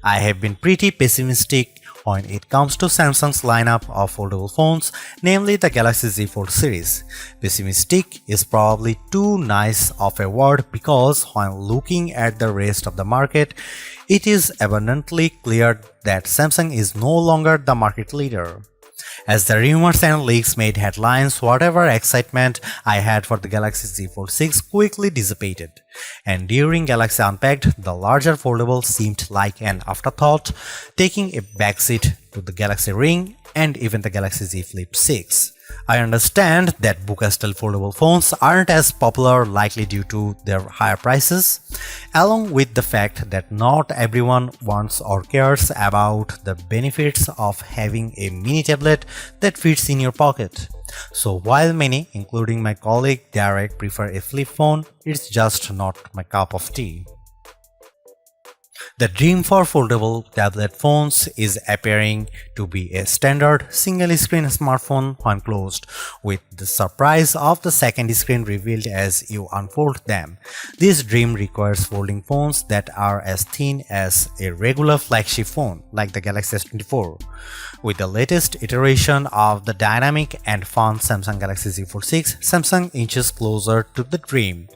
I have been pretty pessimistic when it comes to Samsung's lineup of foldable phones, namely the Galaxy Z Fold series. Pessimistic is probably too nice of a word because when looking at the rest of the market, it is abundantly clear that Samsung is no longer the market leader. As the rumors and leaks made headlines, whatever excitement I had for the Galaxy Z Fold 6 quickly dissipated. And during Galaxy Unpacked, the larger foldable seemed like an afterthought, taking a backseat to the Galaxy Ring and even the Galaxy Z Flip 6. I understand that Buca-style foldable phones aren't as popular, likely due to their higher prices, along with the fact that not everyone wants or cares about the benefits of having a mini tablet that fits in your pocket. So while many, including my colleague Derek, prefer a flip phone, it's just not my cup of tea. The dream for foldable tablet phones is appearing to be a standard single-screen smartphone when closed, with the surprise of the second screen revealed as you unfold them. This dream requires folding phones that are as thin as a regular flagship phone, like the Galaxy S24. With the latest iteration of the dynamic and fun Samsung Galaxy Z Fold 6, Samsung inches closer to the dream.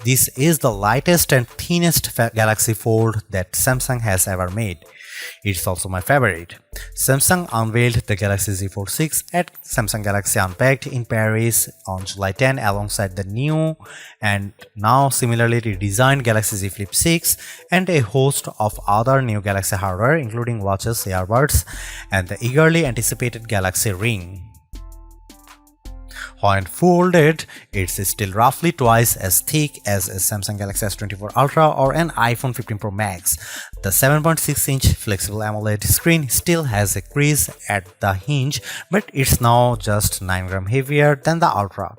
This is the lightest and thinnest Galaxy Fold that Samsung has ever made. It's also my favorite. Samsung unveiled the Galaxy Z Fold 6 at Samsung Galaxy Unpacked in Paris on July 10 alongside the new and now similarly redesigned Galaxy Z Flip 6 and a host of other new Galaxy hardware including watches, earbuds, and the eagerly anticipated Galaxy Ring. When folded, it's still roughly twice as thick as a Samsung Galaxy S24 Ultra or an iPhone 15 Pro Max. The 7.6-inch flexible AMOLED screen still has a crease at the hinge, but it's now just 9 grams heavier than the Ultra.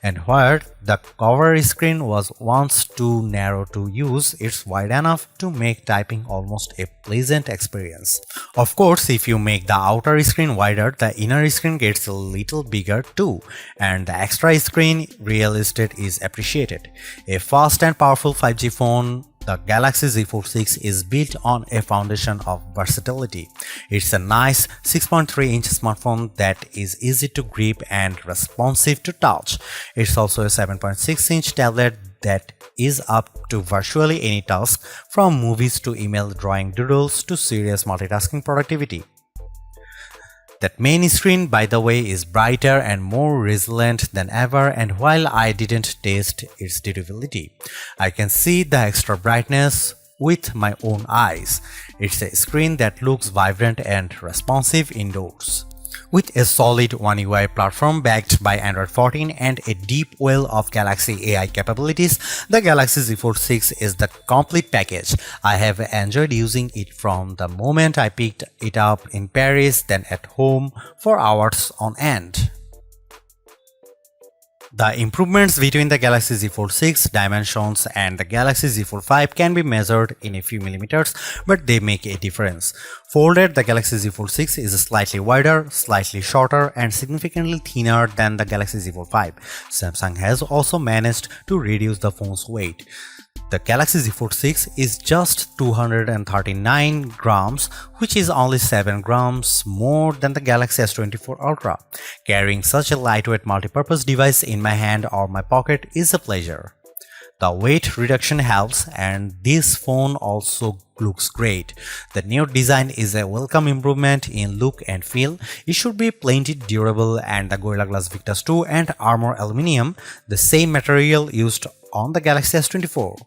And where the cover screen was once too narrow to use, it's wide enough to make typing almost a pleasant experience. Of course, if you make the outer screen wider, the inner screen gets a little bigger too, and the extra screen real estate is appreciated. A fast and powerful 5G phone, the Galaxy Z Fold 6 is built on a foundation of versatility. It's a nice 6.3-inch smartphone that is easy to grip and responsive to touch. It's also a 7.6-inch tablet that is up to virtually any task, from movies to email, drawing doodles to serious multitasking productivity. That main screen, by the way, is brighter and more resilient than ever, and while I didn't test its durability, I can see the extra brightness with my own eyes. It's a screen that looks vibrant and responsive indoors. With a solid One UI platform backed by Android 14 and a deep well of Galaxy AI capabilities, the Galaxy Z Fold 6 is the complete package. I have enjoyed using it from the moment I picked it up in Paris, then at home for hours on end. The improvements between the Galaxy Z Fold 6 dimensions and the Galaxy Z Fold 5 can be measured in a few millimeters, but they make a difference. Folded, the Galaxy Z Fold 6 is slightly wider, slightly shorter, and significantly thinner than the Galaxy Z Fold 5. Samsung has also managed to reduce the phone's weight. The Galaxy Z Fold 6 is just 239 grams, which is only 7 grams more than the Galaxy S24 Ultra. Carrying such a lightweight multipurpose device in my hand or my pocket is a pleasure. The weight reduction helps, and this phone also looks great. The new design is a welcome improvement in look and feel. It should be plenty durable, and the Gorilla Glass Victus 2 and Armor Aluminium, the same material used on the Galaxy S24.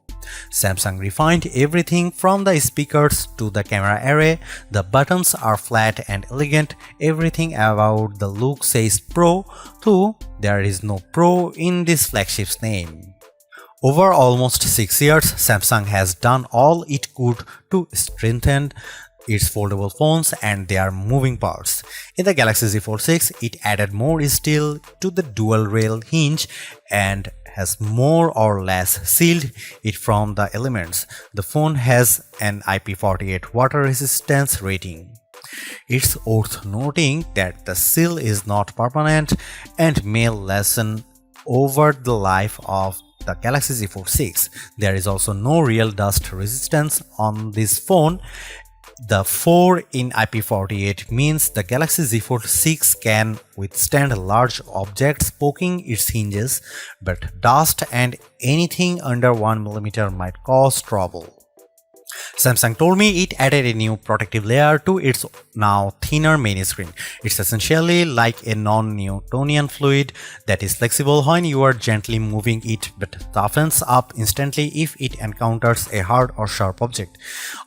Samsung refined everything from the speakers to the camera array. The buttons are flat and elegant. Everything about the look says Pro, though there is no Pro in this flagship's name. Over almost 6 years, Samsung has done all it could to strengthen its foldable phones and their moving parts. In the Galaxy Z Fold 6, it added more steel to the dual rail hinge and has more or less sealed it from the elements. The phone has an IP48 water resistance rating. It's worth noting that the seal is not permanent and may lessen over the life of the Galaxy Z Fold 6. There is also no real dust resistance on this phone, The 4 in IP48 means the Galaxy Z Fold 6 can withstand large objects poking its hinges, but dust and anything under 1 mm might cause trouble. Samsung told me it added a new protective layer to its now thinner main screen. It's essentially like a non-Newtonian fluid that is flexible when you are gently moving it but toughens up instantly if it encounters a hard or sharp object.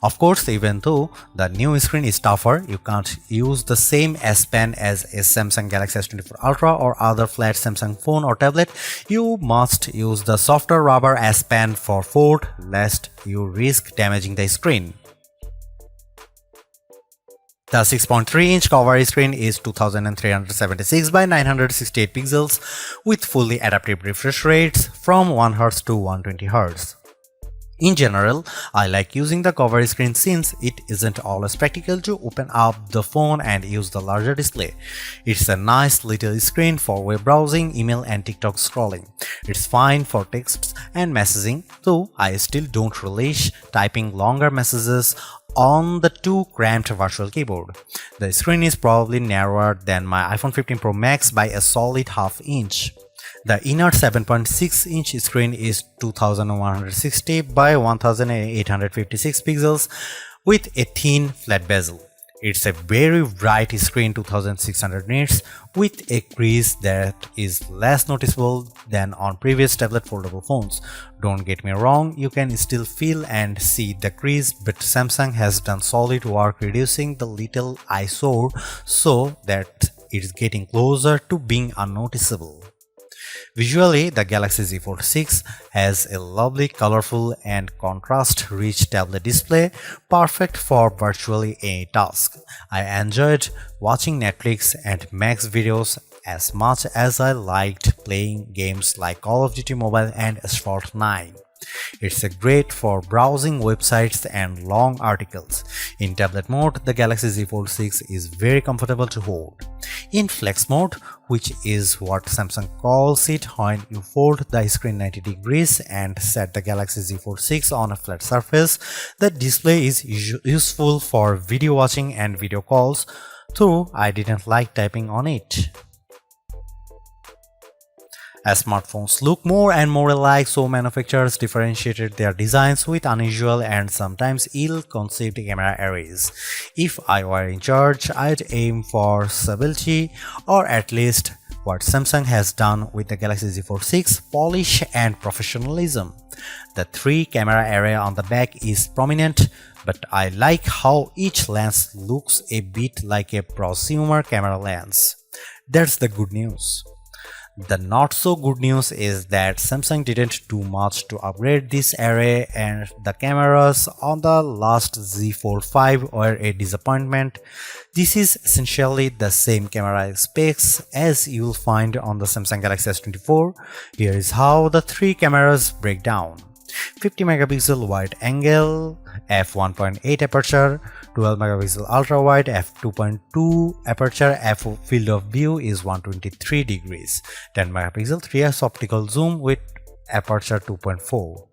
Of course, even though the new screen is tougher, you can't use the same S Pen as a Samsung Galaxy S24 Ultra or other flat Samsung phone or tablet. You must use the softer rubber S Pen for Fold, lest you risk damaging the screen. The 6.3-inch cover screen is 2376 by 968 pixels with fully adaptive refresh rates from 1 Hz to 120 Hz. In general, I like using the cover screen since it isn't always practical to open up the phone and use the larger display. It's a nice little screen for web browsing, email and TikTok scrolling. It's fine for texts and messaging, though I still don't relish typing longer messages on the too cramped virtual keyboard. The screen is probably narrower than my iPhone 15 Pro Max by a solid half inch. The inner 7.6-inch screen is 2160 by 1856 pixels with a thin flat bezel. It's a very bright screen 2600 nits with a crease that is less noticeable than on previous tablet foldable phones. Don't get me wrong, you can still feel and see the crease, but Samsung has done solid work reducing the little eyesore so that it's getting closer to being unnoticeable. Visually, the Galaxy Z Fold 6 has a lovely, colorful and contrast-rich tablet display, perfect for virtually any task. I enjoyed watching Netflix and Max videos as much as I liked playing games like Call of Duty Mobile and Asphalt 9. It's great for browsing websites and long articles. In tablet mode, the Galaxy Z Fold 6 is very comfortable to hold. In flex mode, which is what Samsung calls it when you fold the screen 90 degrees and set the Galaxy Z Fold 6 on a flat surface, the display is useful for video watching and video calls, though I didn't like typing on it. As smartphones look more and more alike, so manufacturers differentiated their designs with unusual and sometimes ill-conceived camera arrays. If I were in charge, I'd aim for stability, or at least what Samsung has done with the Galaxy Z Fold 6, polish and professionalism. The 3-camera array on the back is prominent, but I like how each lens looks a bit like a prosumer camera lens. That's the good news. The not so good news is that Samsung didn't do much to upgrade this array and the cameras on the last Z Fold 5 were a disappointment. This is essentially the same camera specs as you'll find on the Samsung Galaxy S24. Here is how the 3 cameras break down. 50 megapixel wide angle, f1.8 aperture, 12 megapixel ultra wide, f2.2 aperture, f field of view is 123 degrees, 10 megapixel 3x optical zoom with aperture 2.4.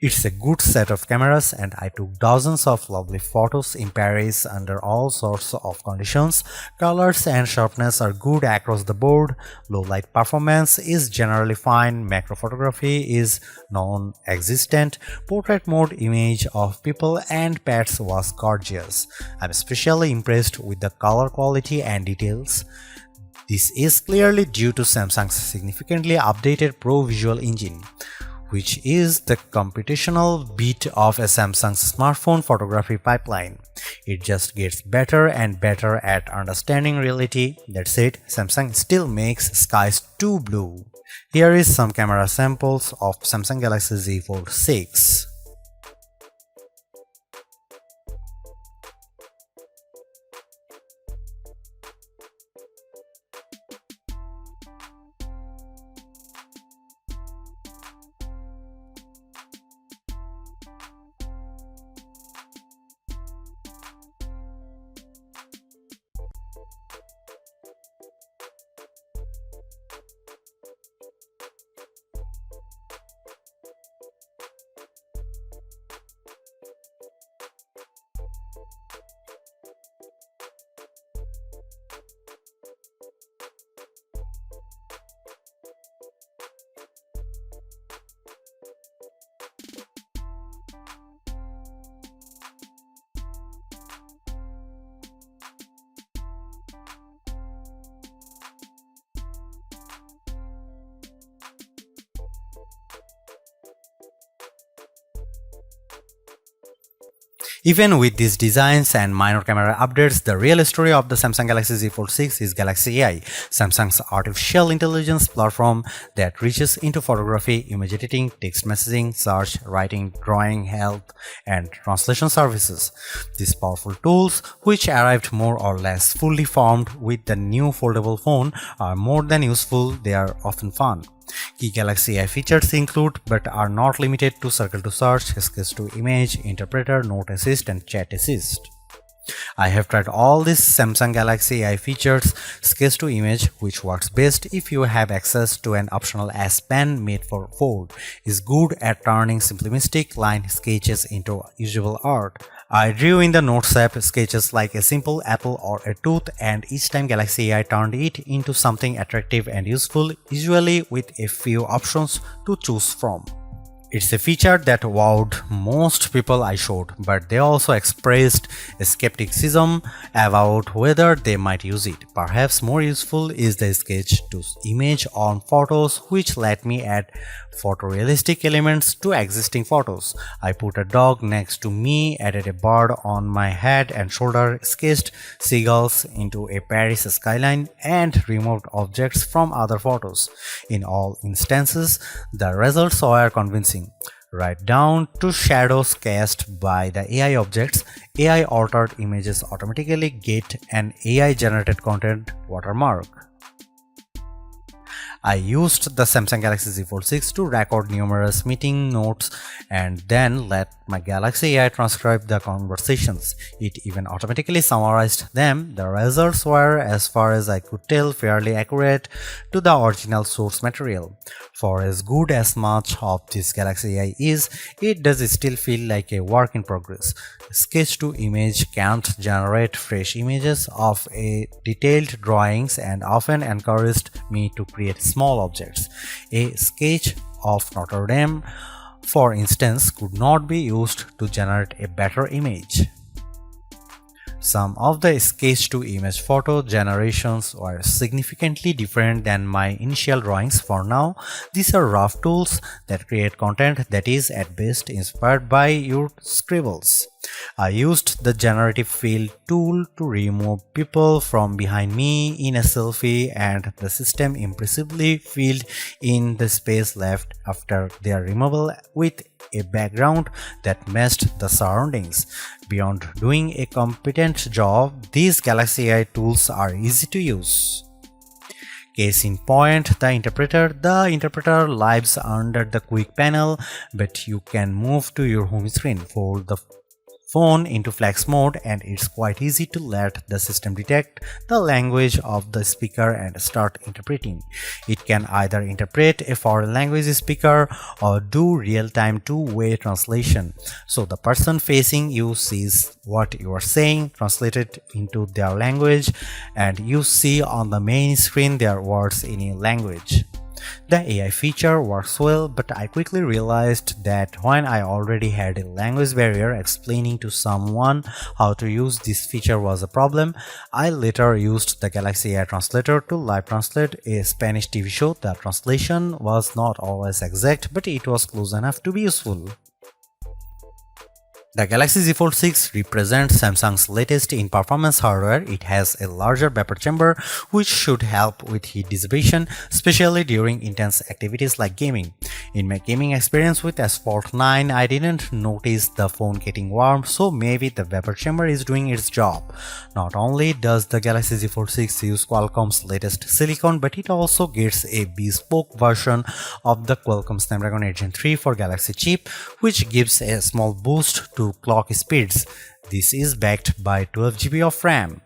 It's a good set of cameras and I took dozens of lovely photos in Paris under all sorts of conditions. Colors and sharpness are good across the board, low light performance is generally fine, macro photography is non-existent, portrait mode image of people and pets was gorgeous. I'm especially impressed with the color quality and details. This is clearly due to Samsung's significantly updated Pro Visual Engine, which is the computational bit of a Samsung's smartphone photography pipeline. It just gets better and better at understanding reality. That said, Samsung still makes skies too blue. Here is some camera samples of Samsung Galaxy Z Fold 6. Even with these designs and minor camera updates, the real story of the Samsung Galaxy Z Fold 6 is Galaxy AI, Samsung's artificial intelligence platform that reaches into photography, image editing, text messaging, search, writing, drawing, health, and translation services. These powerful tools, which arrived more or less fully formed with the new foldable phone, are more than useful, they are often fun. Key Galaxy AI features include, but are not limited to, Circle to Search, Sketch to Image, Interpreter, Note Assist, and Chat Assist. I have tried all these Samsung Galaxy AI features. Sketch to Image, which works best if you have access to an optional S Pen made for Fold, is good at turning simplistic line sketches into usable art. I drew in the Notes app sketches like a simple apple or a tooth, and each time Galaxy AI turned it into something attractive and useful, usually with a few options to choose from. It's a feature that wowed most people I showed, but they also expressed a skepticism about whether they might use it. Perhaps more useful is the sketch to image on photos, which let me add photorealistic elements to existing photos. I put a dog next to me, added a bird on my head and shoulder, sketched seagulls into a Paris skyline, and removed objects from other photos. In all instances, the results were convincing. Right down to shadows cast by the AI objects. AI altered images automatically get an AI generated content watermark. I used the Samsung Galaxy Z Fold 6 to record numerous meeting notes and then let my Galaxy AI transcribe the conversations. It even automatically summarized them. The results were, as far as I could tell, fairly accurate to the original source material. For as good as much of this Galaxy AI is, it does still feel like a work in progress. Sketch to Image can't generate fresh images of a detailed drawings and often encouraged me to create small objects. A sketch of Notre Dame, for instance, could not be used to generate a better image. Some of the sketch-to-image photo generations were significantly different than my initial drawings. For now, these are rough tools that create content that is at best inspired by your scribbles. I used the generative fill tool to remove people from behind me in a selfie, and the system impressively filled in the space left after their removal with a background that matched the surroundings. Beyond doing a competent job, these Galaxy AI tools are easy to use. Case in point, the interpreter. The interpreter lives under the quick panel, but you can move to your home screen, fold the phone into flex mode, and it's quite easy to let the system detect the language of the speaker and start interpreting. It can either interpret a foreign language speaker or do real-time two-way translation, so the person facing you sees what you are saying translated into their language, and you see on the main screen their words in a language. The AI feature works well, but I quickly realized that when I already had a language barrier, explaining to someone how to use this feature was a problem. I later used the Galaxy AI Translator to live translate a Spanish TV show. The translation was not always exact, but it was close enough to be useful. The Galaxy Z Fold 6 represents Samsung's latest in performance hardware. It has a larger vapor chamber, which should help with heat dissipation, especially during intense activities like gaming. In my gaming experience with S-Fold 9, I didn't notice the phone getting warm, so maybe the vapor chamber is doing its job. Not only does the Galaxy Z Fold 6 use Qualcomm's latest silicon, but it also gets a bespoke version of the Qualcomm Snapdragon 8 Gen 3 for Galaxy chip, which gives a small boost to clock speeds. This is backed by 12 GB of RAM.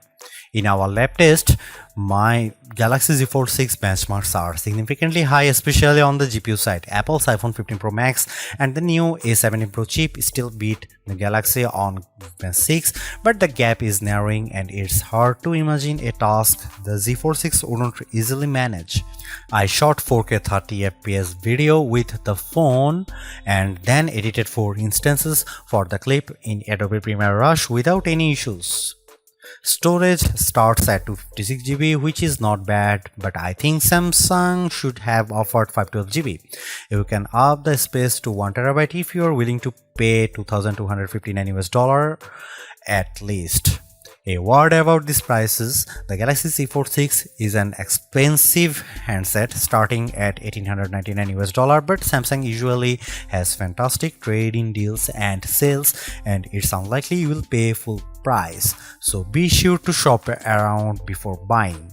In our lab test, my Galaxy Z Fold 6 benchmarks are significantly high, especially on the GPU side. Apple's iPhone 15 Pro Max and the new A17 Pro chip still beat the Galaxy on Bench 6, but the gap is narrowing and it's hard to imagine a task the Z Fold 6 wouldn't easily manage. I shot 4K 30fps video with the phone and then edited 4 instances for the clip in Adobe Premiere Rush without any issues. Storage starts at 256 GB, which is not bad, but I think Samsung should have offered 512 GB. You can up the space to 1 TB if you are willing to pay $2,259 at least. A word about these prices: the Galaxy Z Fold 6 is an expensive handset starting at $1,899, but Samsung usually has fantastic trade-in deals and sales, and it's unlikely you will pay full price. So be sure to shop around before buying.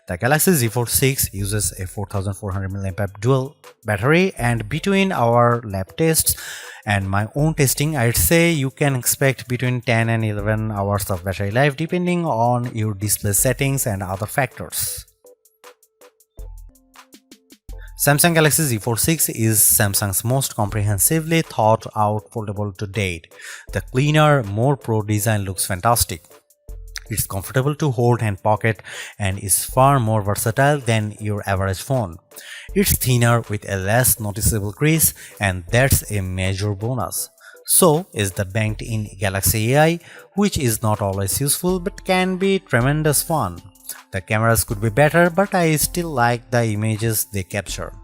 The Galaxy Z Fold 6 uses a 4400 mAh dual battery, and between our lab tests and my own testing, I'd say you can expect between 10 and 11 hours of battery life depending on your display settings and other factors. Samsung Galaxy Z Fold 6 is Samsung's most comprehensively thought out foldable to date. The cleaner, more pro design looks fantastic. It's comfortable to hold and pocket and is far more versatile than your average phone. It's thinner with a less noticeable crease, and that's a major bonus. So is the banked-in Galaxy AI, which is not always useful but can be tremendous fun. The cameras could be better, but I still like the images they capture.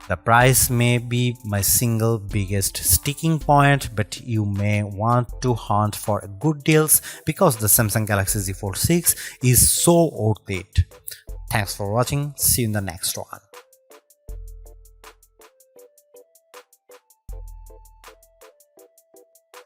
The price may be my single biggest sticking point, but you may want to hunt for good deals because the Samsung Galaxy Z Fold 6 is so worth it. Thanks for watching. See you in the next one.